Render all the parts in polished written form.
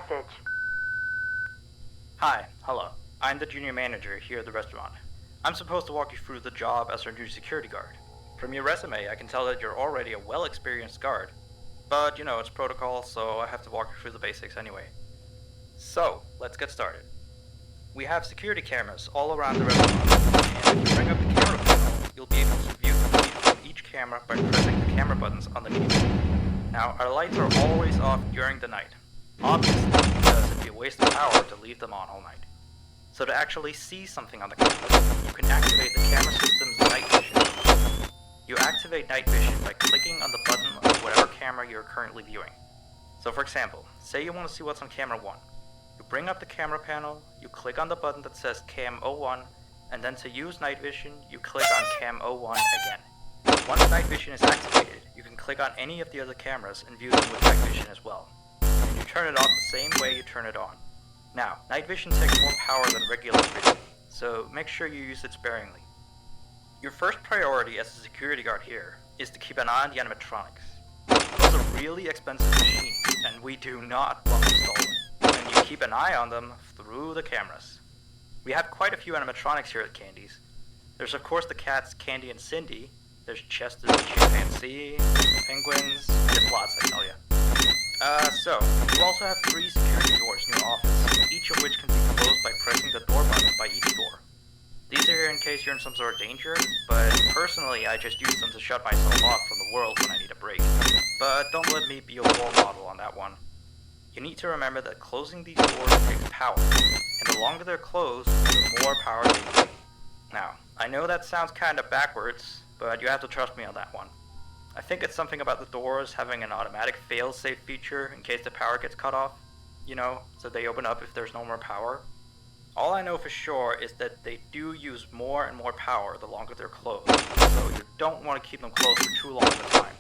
message. Hi, hello. I'm the junior manager here at the restaurant. I'm supposed to walk you through the job as our new security guard. From your resume, I can tell that you're already a well-experienced guard. But, it's protocol, so I have to walk you through the basics anyway. So, let's get started. We have security cameras all around the restaurant, and if you bring up the camera panel, you'll be able to view the feed from each camera by pressing the camera buttons underneath. Now, our lights are always off during the night. Obviously, because it'd be a waste of power to leave them on all night. So to actually see something on the cameras, you can activate the camera system's night vision. You activate night vision by clicking on the button of whatever camera you're currently viewing. So for example, say you want to see what's on camera 1. You bring up the camera panel, you click on the button that says Cam 01, and then to use night vision, you click on Cam 01 again. Once night vision is activated, you can click on any of the other cameras and view them with night vision as well. And you turn it off the same way you turn it on. Now, night vision takes more power than regular vision, so make sure you use it sparingly. Your first priority as a security guard here is to keep an eye on the animatronics. Those are really expensive machines, and we do not want them stolen. And you keep an eye on them through the cameras. We have quite a few animatronics here at Candy's. There's of course the cats Candy and Cindy, there's Chester the chimpanzee, penguins, there's lots I tell ya. So, you also have 3 security doors in your office, each of which can be closed by pressing the door button by each door. These are here in case you're in some sort of danger, but personally I just use them to shut myself off from the world when I need a break. But don't let me be a role model on that one. You need to remember that closing these doors takes power, and the longer they're closed, the more power they take. Now, I know that sounds kinda backwards, but you have to trust me on that one. I think it's something about the doors having an automatic fail-safe feature in case the power gets cut off, so they open up if there's no more power. All I know for sure is that they do use more and more power the longer they're closed, so you don't want to keep them closed for too long at a time.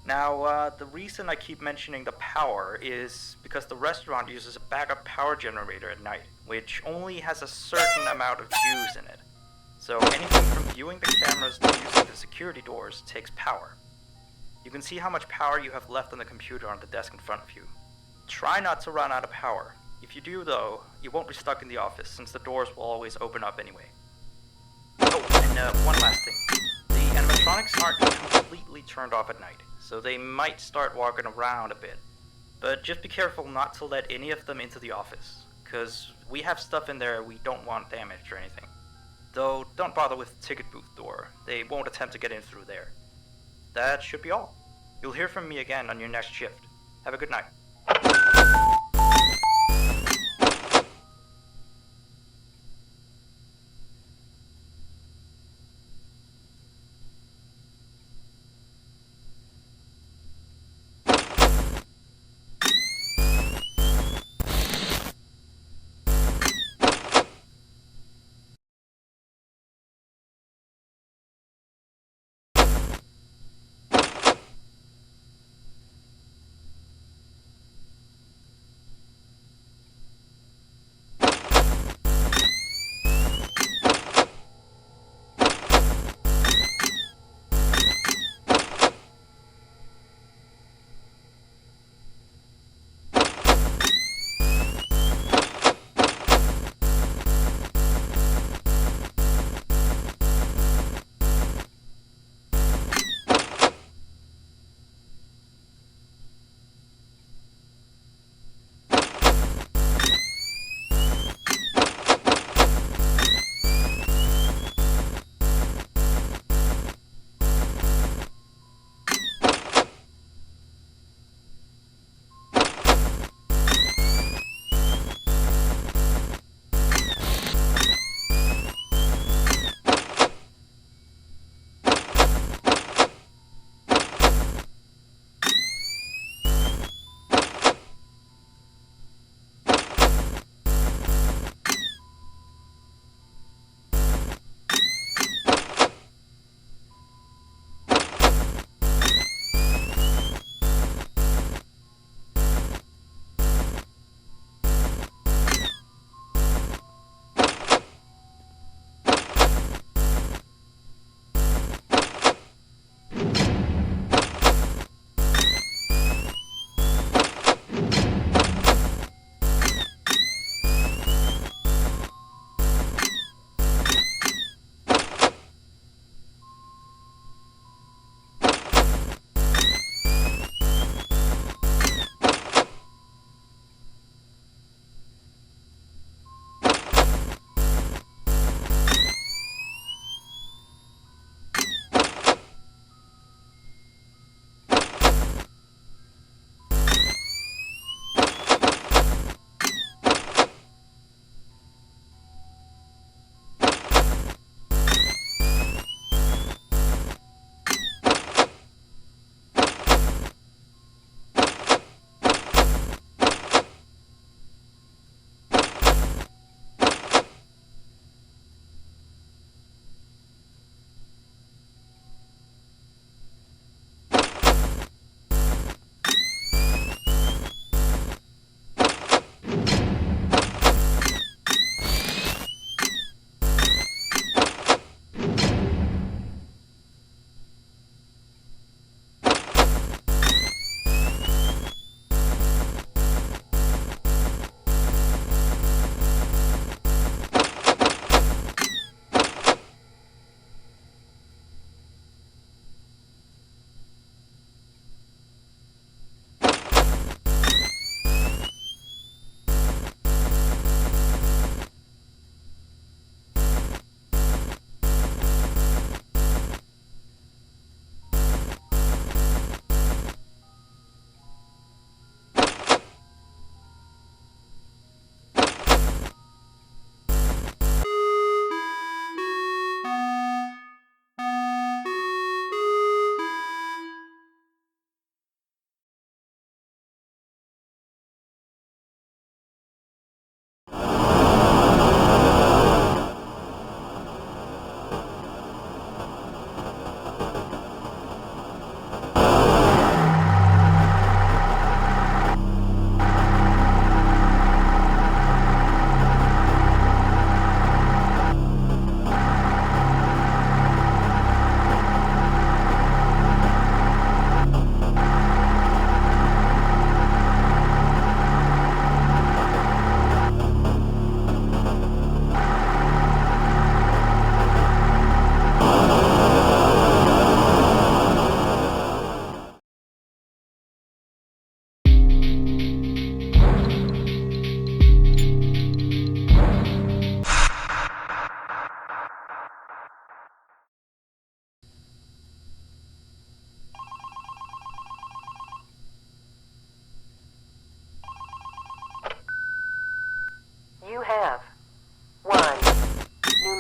Now, the reason I keep mentioning the power is because the restaurant uses a backup power generator at night, which only has a certain amount of juice in it. So anything from viewing the cameras to using the security doors takes power. You can see how much power you have left on the computer on the desk in front of you. Try not to run out of power. If you do though, you won't be stuck in the office since the doors will always open up anyway. Oh, and one last thing. The animatronics aren't completely turned off at night, so they might start walking around a bit. But just be careful not to let any of them into the office, cause we have stuff in there we don't want damaged or anything. Though, don't bother with the ticket booth door. They won't attempt to get in through there. That should be all. You'll hear from me again on your next shift. Have a good night.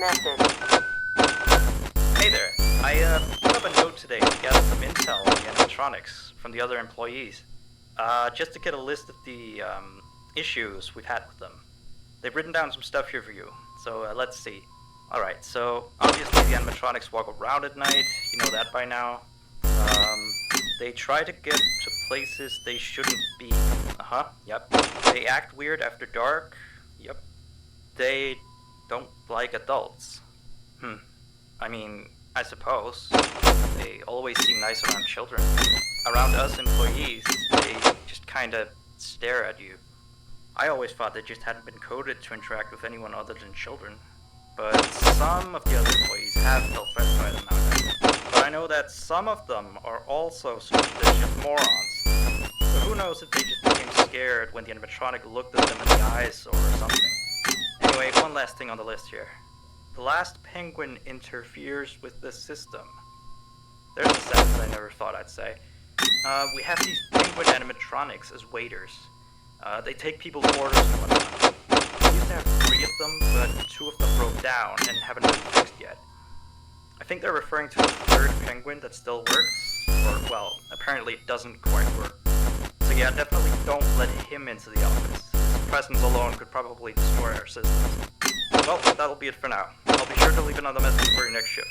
message. Hey there. I put up a note today to gather some intel on the animatronics from the other employees. Just to get a list of the issues we've had with them. They've written down some stuff here for you, so let's see. Alright, so obviously the animatronics walk around at night, you know that by now. They try to get to places they shouldn't be. Yep. They act weird after dark. Yep. They don't like adults. I mean, I suppose. They always seem nice around children. Around us employees, they just kinda stare at you. I always thought they just hadn't been coded to interact with anyone other than children. But some of the other employees have felt threatened by them nowadays. But I know that some of them are also superstitious morons. So who knows if they just became scared when the animatronic looked at them in the eyes or something. Anyway, one last thing on the list here. The last penguin interferes with the system. There's a sentence I never thought I'd say. We have these penguin animatronics as waiters. They take people's orders and whatnot. We used to have 3 of them, but 2 of them broke down and haven't been fixed yet. I think they're referring to the 3rd penguin that still works, or, well, apparently it doesn't quite work. So yeah, definitely don't let him into the office. His presence alone could probably destroy our systems. Well, that'll be it for now. I'll be sure to leave another message for your next shift.